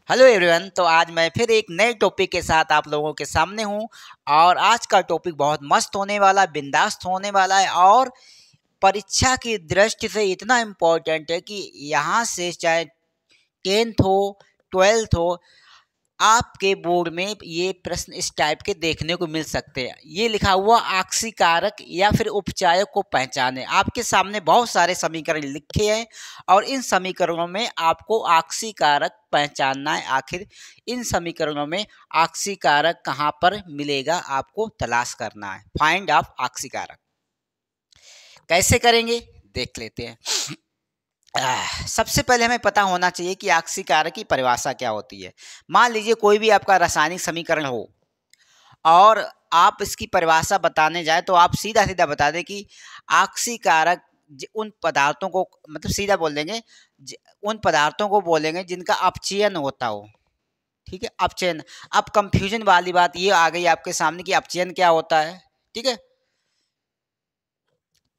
Hello everyone. तो आज मैं फिर एक नए टॉपिक के साथ आप लोगों के सामने हूं और आज का टॉपिक बहुत मस्त होने वाला, बिंदास होने वाला है और परीक्षा की दृष्टि से इतना इम्पोर्टेंट है कि यहाँ से चाहे 10th हो 12th हो, आपके बोर्ड में ये प्रश्न इस टाइप के देखने को मिल सकते हैं। ये लिखा हुआ आक्सी कारक या फिर उपचायक को पहचाने। आपके सामने बहुत सारे समीकरण लिखे हैं और इन समीकरणों में आपको आक्सी कारक पहचानना है। आखिर इन समीकरणों में आक्सी कारक कहाँ पर मिलेगा, आपको तलाश करना है। फाइंड ऑफ आक्सी कारक कैसे करेंगे देख लेते हैं। सबसे पहले हमें पता होना चाहिए कि आक्सी कारक की परिभाषा क्या होती है। मान लीजिए कोई भी आपका रासायनिक समीकरण हो और आप इसकी परिभाषा बताने जाए तो आप सीधा सीधा बता दें कि आक्सी कारक उन पदार्थों को, मतलब सीधा बोल देंगे उन पदार्थों को बोलेंगे जिनका अपचयन होता हो। ठीक है, अपचयन। अब कंफ्यूजन वाली बात ये आ गई आपके सामने कि अपचयन क्या होता है। ठीक है,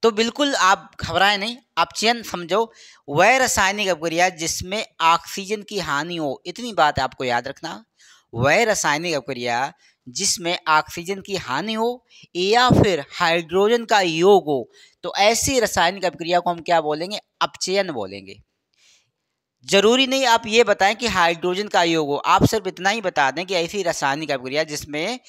तो बिल्कुल आप घबराएं नहीं। अपचयन समझो वह रासायनिक अपक्रिया जिसमें ऑक्सीजन की हानि हो। इतनी बात आपको याद रखना, वह रासायनिक अपक्रिया जिसमें ऑक्सीजन की हानि हो या फिर हाइड्रोजन का योग हो, तो ऐसी रासायनिक अपक्रिया को हम क्या बोलेंगे, अपचयन बोलेंगे। जरूरी नहीं आप ये बताएं कि हाइड्रोजन का योग हो, आप सिर्फ इतना ही बता दें कि ऐसी रासायनिक अपक्रिया जिसमें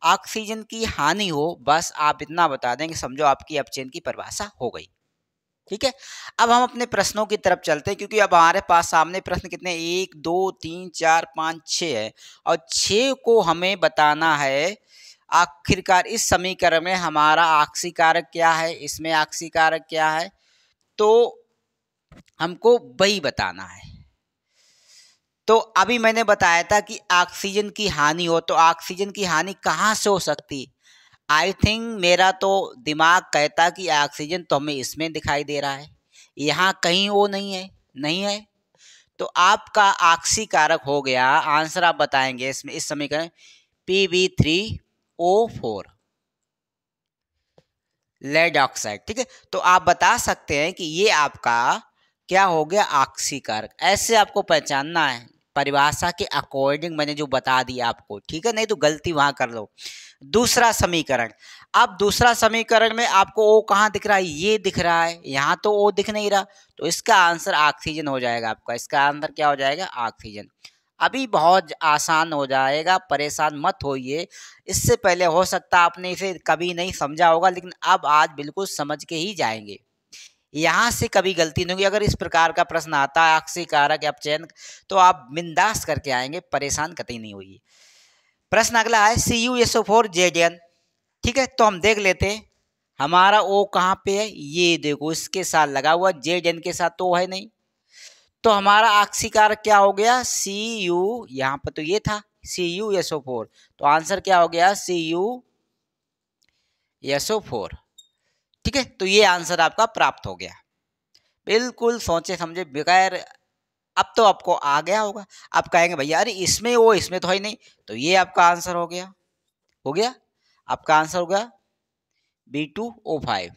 ऑक्सीजन की हानि हो। बस आप इतना बता दें कि समझो आपकी अपचयन की परिभाषा हो गई। ठीक है, अब हम अपने प्रश्नों की तरफ चलते हैं क्योंकि अब हमारे पास सामने प्रश्न कितने, 1 2 3 4 5 6 है और 6 को हमें बताना है। आखिरकार इस समीकरण में हमारा आक्सी कारक क्या है, इसमें आक्सी कारक क्या है, तो हमको वही बताना है। तो अभी मैंने बताया था कि ऑक्सीजन की हानि हो, तो ऑक्सीजन की हानि कहाँ से हो सकती। आई थिंक मेरा तो दिमाग कहता कि ऑक्सीजन तो हमें इसमें दिखाई दे रहा है, यहाँ कहीं वो नहीं है, नहीं है। तो आपका ऑक्सी कारक हो गया, आंसर आप बताएंगे इसमें, इस समीकरण Pb3O4 लेड ऑक्साइड। ठीक है, तो आप बता सकते हैं कि ये आपका क्या हो गया, ऑक्सी कारक। ऐसे आपको पहचानना है परिभाषा के अकॉर्डिंग, मैंने जो बता दिया आपको। ठीक है, नहीं तो गलती वहां कर लो। दूसरा समीकरण, अब दूसरा समीकरण में आपको ओ कहाँ दिख रहा है, ये दिख रहा है, यहाँ तो ओ दिख नहीं रहा, तो इसका आंसर ऑक्सीजन हो जाएगा। आपका इसका आंसर क्या हो जाएगा, ऑक्सीजन। अभी बहुत आसान हो जाएगा, परेशान मत होइए। इससे पहले हो सकता आपने इसे कभी नहीं समझा होगा, लेकिन अब आज बिल्कुल समझ के ही जाएंगे। यहाँ से कभी गलती नहीं होगी। अगर इस प्रकार का प्रश्न आता है आक्सी कारक या अपचयन, तो आप बिंदास करके आएंगे, परेशान कतई नहीं होगी। प्रश्न अगला है CuSO4Zn। ठीक है, तो हम देख लेते हैं हमारा ओ कहाँ पे है, ये देखो इसके साथ लगा हुआ, Zn के साथ तो है नहीं। तो हमारा ऑक्सी कारक क्या हो गया, Cu, यहाँ पर तो ये था CuSO4, तो आंसर क्या हो गया, CuSO4। ठीक है, तो ये आंसर आपका प्राप्त हो गया, बिल्कुल सोचे समझे बगैर। अब तो आपको आ गया होगा। आप कहेंगे भैया अरे इसमें वो, इसमें तो है नहीं, तो ये आपका आंसर हो गया, हो गया आपका आंसर होगा B2O5।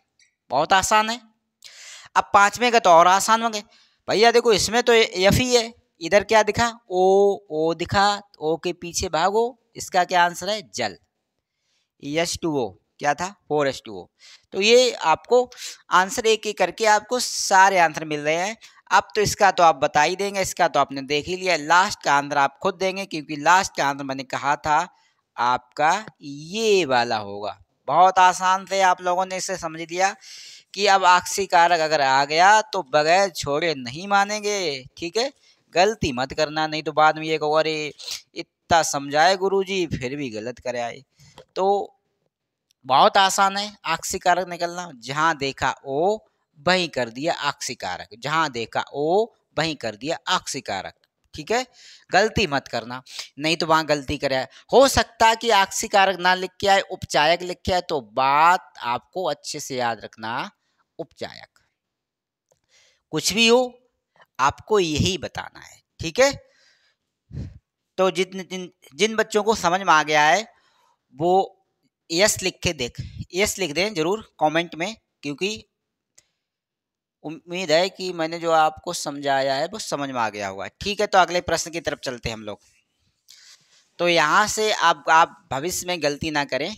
बहुत आसान है। अब पांचवें का तो और आसान होंगे। भैया देखो इसमें तो एफ ही है, इधर क्या दिखा, ओ दिखा, ओ के पीछे भागो, इसका क्या आंसर है, जल। H2O क्या था, 4H2O। तो ये आपको आंसर एक एक करके आपको सारे आंसर मिल रहे हैं। अब तो इसका तो आप बता ही देंगे, इसका तो आपने देख ही लिया। लास्ट का आंसर आप खुद देंगे क्योंकि लास्ट का आंसर मैंने कहा था आपका ये वाला होगा। बहुत आसान से आप लोगों ने इसे समझ लिया कि अब ऑक्सी कारक अगर आ गया तो बगैर छोड़े नहीं मानेंगे। ठीक है, गलती मत करना, नहीं तो बाद में ये कहो अरे इतना समझाए गुरुजी फिर भी गलत करे आए। तो बहुत आसान है ऑक्सी कारक निकलना। जहां देखा ओ वहीं कर दिया ऑक्सी कारक, जहां देखा ओ वहीं कर दिया ऑक्सी कारक। ठीक है, गलती मत करना, नहीं तो वहां गलती करे। हो सकता है कि ऑक्सी कारक ना लिख के आए, उपचायक लिख के आए, तो बात आपको अच्छे से याद रखना, उपचायक। कुछ भी हो आपको यही बताना है। ठीक है, तो जिन बच्चों को समझ में आ गया है वो यस लिख के देख, यस लिख दें जरूर कमेंट में, क्योंकि उम्मीद है कि मैंने जो आपको समझाया है वो समझ में आ गया होगा। ठीक है, तो अगले प्रश्न की तरफ चलते हैं हम लोग। तो यहाँ से आप भविष्य में गलती ना करें,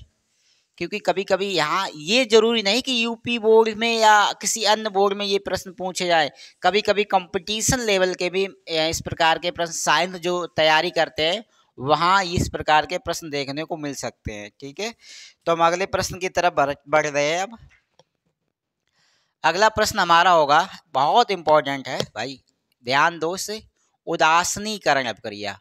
क्योंकि कभी कभी यहाँ ये जरूरी नहीं कि यूपी बोर्ड में या किसी अन्य बोर्ड में ये प्रश्न पूछे जाए। कभी कभी कंपटीशन लेवल के भी इस प्रकार के प्रश्न साइंस जो तैयारी करते हैं वहाँ इस प्रकार के प्रश्न देखने को मिल सकते हैं। ठीक है, तो हम अगले प्रश्न की तरफ बढ़ रहे हैं। अब अगला प्रश्न हमारा होगा, बहुत इंपॉर्टेंट है भाई, ध्यान दो से। उदासीनीकरण अपक्रिया।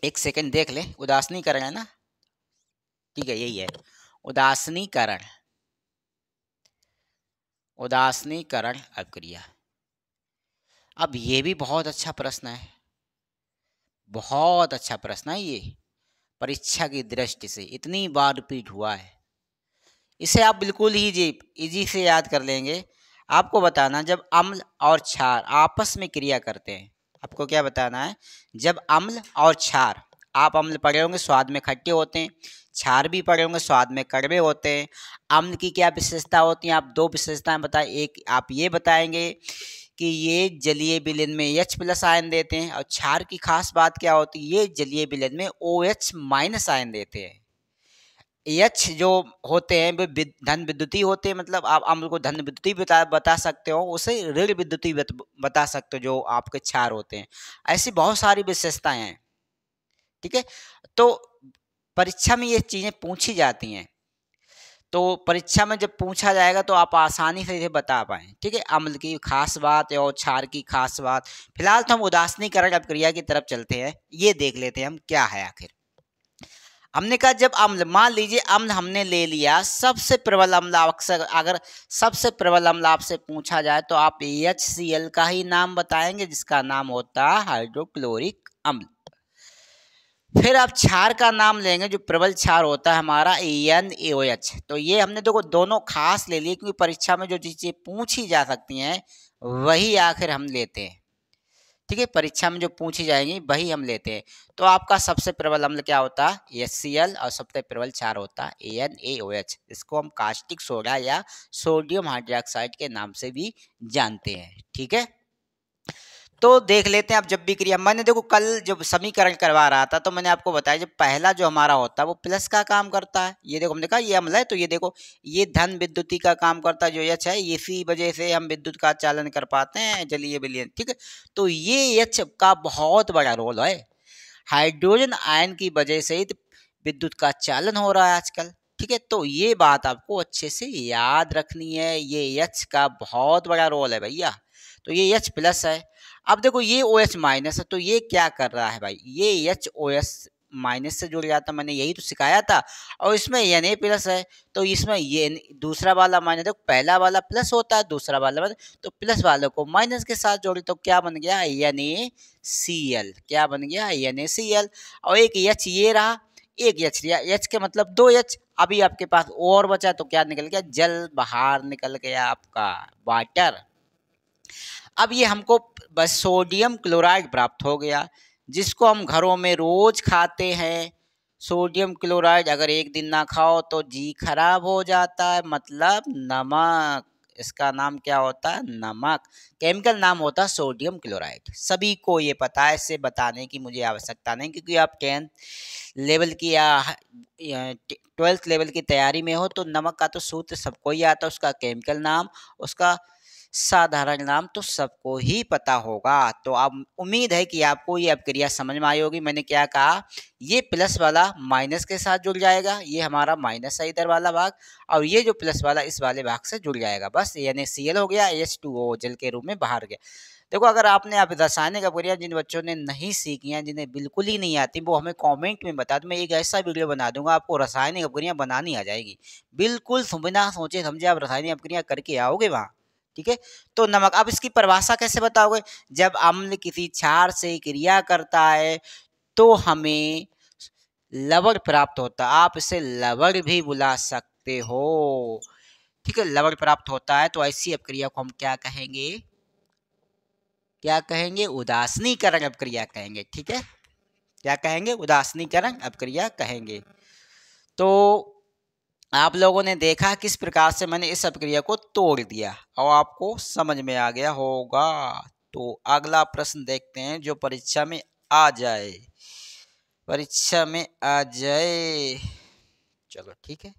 एक सेकंड देख ले, उदासीनीकरण है ना? ठीक है, यही है उदासीनीकरण। उदासीनीकरण अपक्रिया। अब ये भी बहुत अच्छा प्रश्न है, बहुत अच्छा प्रश्न है ये। परीक्षा की दृष्टि से इतनी बार रिपीट हुआ है, इसे आप बिल्कुल ही इजी से याद कर लेंगे। आपको बताना, जब अम्ल और क्षार आपस में क्रिया करते हैं, आपको क्या बताना है? जब अम्ल और क्षार, आप अम्ल पढ़े होंगे स्वाद में खट्टे होते हैं, क्षार भी पढ़े होंगे स्वाद में कड़वे होते हैं। अम्ल की क्या विशेषता होती हैं? आप दो विशेषताएं बताएं। एक आप ये बताएंगे कि ये जलीय विलयन में H+ आयन देते हैं, और क्षार की खास बात क्या होती है? ये जलीय विलयन में OH- आयन देते हैं। H जो होते हैं वे धन विद्युतीय होते हैं, मतलब आप अम्ल को धन विद्युतीय बता सकते हो, उसे ऋण विद्युतीय बता सकते हो जो आपके क्षार होते हैं। ऐसी बहुत सारी विशेषताएं हैं। ठीक है, तो परीक्षा में ये चीजें पूछी जाती हैं, तो परीक्षा में जब पूछा जाएगा तो आप आसानी से इसे बता पाएं। ठीक है, अम्ल की खास बात और क्षार की खास बात। फिलहाल तो हम उदासीनीकरण अपक्रिया की तरफ चलते हैं, ये देख लेते हैं हम क्या है आखिर। हमने कहा जब अम्ल, मान लीजिए अम्ल हमने ले लिया, सबसे प्रबल अम्ल, अक्सर अगर सबसे प्रबल अम्ल आपसे पूछा जाए तो आप HCl का ही नाम बताएंगे, जिसका नाम होता है हाइड्रोक्लोरिक अम्ल। फिर आप क्षार का नाम लेंगे, जो प्रबल क्षार होता है हमारा NaOH। तो ये हमने देखो दोनों खास ले लिए, क्योंकि परीक्षा में जो चीजें पूछी जा सकती हैं वही आखिर हम लेते हैं। ठीक है, परीक्षा में जो पूछी जाएंगी वही हम लेते हैं। तो आपका सबसे प्रबल अम्ल क्या होता है? HCl, और सबसे प्रबल क्षार होता है NaOH। इसको हम कास्टिक सोडा या सोडियम हाइड्रोक्साइड के नाम से भी जानते हैं। ठीक है, तो देख लेते हैं। अब जब भी क्रिया, मैंने देखो कल जब समीकरण करवा रहा था तो मैंने आपको बताया, जब पहला जो हमारा होता है वो प्लस का काम करता है। ये देखो हमने कहा ये अम्ल है, तो ये देखो ये धन विद्युती का काम करता है जो H है, इसी वजह से हम विद्युत का चालन कर पाते हैं जलीय विलयन। ठीक है, तो ये H का बहुत बड़ा रोल है। हाइड्रोजन आयन की वजह से ही विद्युत का चालन हो रहा है आजकल। ठीक है, तो ये बात आपको अच्छे से याद रखनी है, ये H का बहुत बड़ा रोल है भैया। तो ये H+ है। अब देखो ये OH- है, तो ये क्या कर रहा है भाई? ये HOS- से जुड़ जाता, मैंने यही तो सिखाया था। और इसमें Na+ है, तो इसमें ये दूसरा वाला माइनस, देखो पहला वाला प्लस होता है, दूसरा वाला माइनस, तो प्लस वाले को माइनस के साथ जोड़े तो क्या बन गया? NaCl। क्या बन गया? NaCl। और एक H ये रहा, एक H लिया, H के मतलब 2 H। अभी आपके पास और बचा तो क्या निकल गया? जल बाहर निकल गया आपका, वाटर। अब ये हमको बस सोडियम क्लोराइड प्राप्त हो गया, जिसको हम घरों में रोज खाते हैं। सोडियम क्लोराइड अगर एक दिन ना खाओ तो जी खराब हो जाता है, मतलब नमक। इसका नाम क्या होता है? नमक। केमिकल नाम होता है सोडियम क्लोराइड। सभी को ये पता है, इससे बताने की मुझे आवश्यकता नहीं, क्योंकि आप 10th लेवल की या 12th लेवल की तैयारी में हो, तो नमक का तो सूत्र सबको ही आता है, उसका केमिकल नाम, उसका साधारण नाम तो सबको ही पता होगा। तो अब उम्मीद है कि आपको ये अपक्रिया समझ में आई होगी। मैंने क्या कहा? ये प्लस वाला माइनस के साथ जुड़ जाएगा, ये हमारा माइनस है इधर वाला भाग, और ये जो प्लस वाला इस वाले भाग से जुड़ जाएगा। बस NaCl हो गया, H2O जल के रूप में बाहर गया। देखो, अगर आपने अब रासायनिक अपक्रिया जिन बच्चों ने नहीं सीखी हैं, जिन्हें बिल्कुल ही नहीं आती, वो हमें कमेंट में बता दो। मैं एक ऐसा वीडियो बना दूंगा, आपको रासायनिक अपक्रिया बनानी आ जाएगी। बिल्कुल बिना सोचे समझे आप रासायनिक अपक्रिया करके आओगे वहाँ। ठीक है, तो नमक, अब इसकी परिभाषा कैसे बताओगे? जब अम्ल किसी क्षार से क्रिया करता है तो हमें लवण प्राप्त होता है। आप इसे लवण भी बुला सकते हो। ठीक है, लवण प्राप्त होता है, तो ऐसी अपक्रिया को हम क्या कहेंगे? क्या कहेंगे? उदासीनीकरण अपक्रिया कहेंगे। ठीक है, क्या कहेंगे? उदासीनीकरण अपक्रिया कहेंगे। तो आप लोगों ने देखा किस प्रकार से मैंने इस अपक्रिया को तोड़ दिया और आपको समझ में आ गया होगा। तो अगला प्रश्न देखते हैं जो परीक्षा में आ जाए, परीक्षा में आ जाए। चलो ठीक है,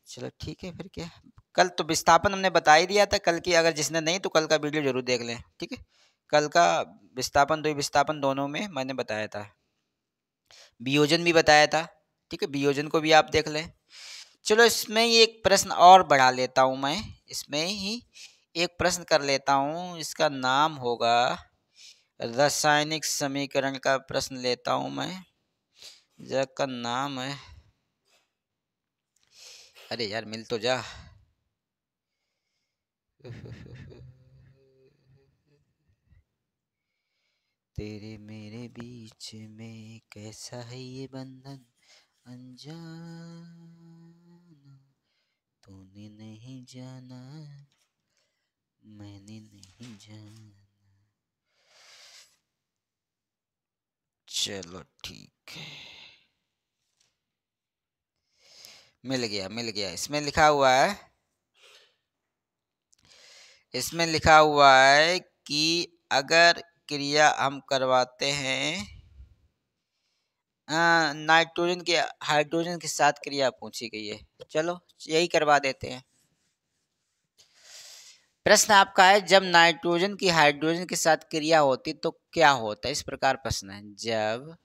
चलो ठीक है, फिर क्या। कल तो विस्थापन हमने बता ही दिया था, कल की अगर जिसने नहीं तो कल का वीडियो जरूर देख लें, ठीक है। कल का विस्थापन द्विविस्थापन दोनों में मैंने बताया था, वियोजन भी बताया था, ठीक है। वियोजन को भी आप देख लें। चलो इसमें ही एक प्रश्न और बढ़ा लेता हूँ मैं, इसमें ही एक प्रश्न कर लेता हूँ, इसका नाम होगा रासायनिक समीकरण का प्रश्न लेता हूँ मैं, जिसका नाम है, अरे यार मिल तो जा। तेरे मेरे बीच में कैसा है ये बंधन अनजाना, तूने नहीं जाना मैंने नहीं जाना। चलो ठीक है, मिल गया मिल गया। इसमें लिखा हुआ है, इसमें लिखा हुआ है कि अगर क्रिया हम करवाते हैं, नाइट्रोजन के हाइड्रोजन के साथ क्रिया पूछी गई है, चलो यही करवा देते हैं। प्रश्न आपका है जब नाइट्रोजन की हाइड्रोजन के साथ क्रिया होती तो क्या होता है, इस प्रकार प्रश्न है। जब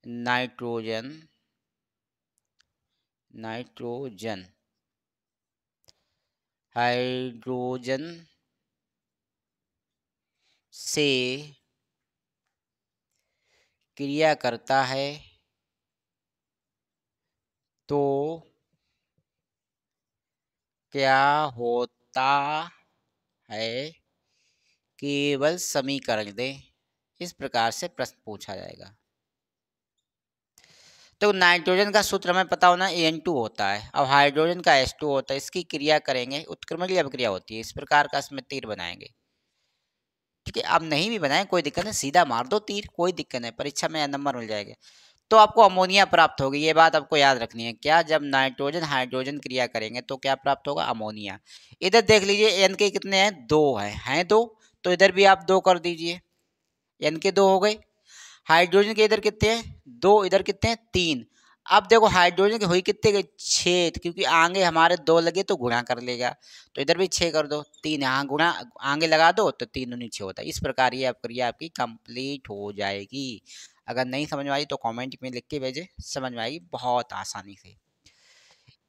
नाइट्रोजन नाइट्रोजन हाइड्रोजन से क्रिया करता है तो क्या होता है, केवल समीकरण दें, इस प्रकार से प्रश्न पूछा जाएगा। तो नाइट्रोजन का सूत्र हमें पता होना N2 होता है और हाइड्रोजन का H2 होता है, इसकी क्रिया करेंगे उत्क्रमणीय अभिक्रिया होती है, इस प्रकार का इसमें तीर बनाएंगे, ठीक है। आप नहीं भी बनाएं कोई दिक्कत नहीं, सीधा मार दो तीर, कोई दिक्कत नहीं, परीक्षा में नंबर मिल जाएगा। तो आपको अमोनिया प्राप्त होगी, ये बात आपको याद रखनी है। क्या, जब नाइट्रोजन हाइड्रोजन क्रिया करेंगे तो क्या प्राप्त होगा, अमोनिया। इधर देख लीजिए एन के कितने हैं, दो हैं दो, तो इधर भी आप दो कर दीजिए, एन के दो हो गए। हाइड्रोजन के इधर कितने हैं, दो, इधर कितने हैं, तीन। अब देखो हाइड्रोजन के हुई कितने गए, छः, क्योंकि आगे हमारे दो लगे तो गुणा कर लेगा, तो इधर भी छः कर दो, तीन यहाँ गुणा आगे लगा दो तो तीन दूनी छः होता है। इस प्रकार ये प्रक्रिया आपकी कंप्लीट हो जाएगी। अगर नहीं समझ में आई तो कमेंट में लिख के भेजें, समझ में आएगी बहुत आसानी से।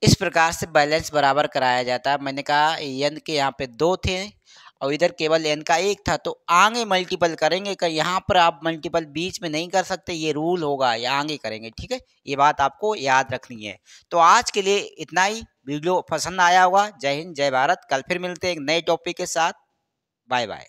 इस प्रकार से बैलेंस बराबर कराया जाता है। मैंने कहा एन के यहाँ पे दो थे और इधर केवल एन का एक था, तो आगे मल्टीपल करेंगे, कि यहाँ पर आप मल्टीपल बीच में नहीं कर सकते, ये रूल होगा, ये आगे करेंगे, ठीक है। ये बात आपको याद रखनी है। तो आज के लिए इतना ही, वीडियो पसंद आया होगा। जय हिंद जय भारत, कल फिर मिलते हैं एक नए टॉपिक के साथ। Bye bye.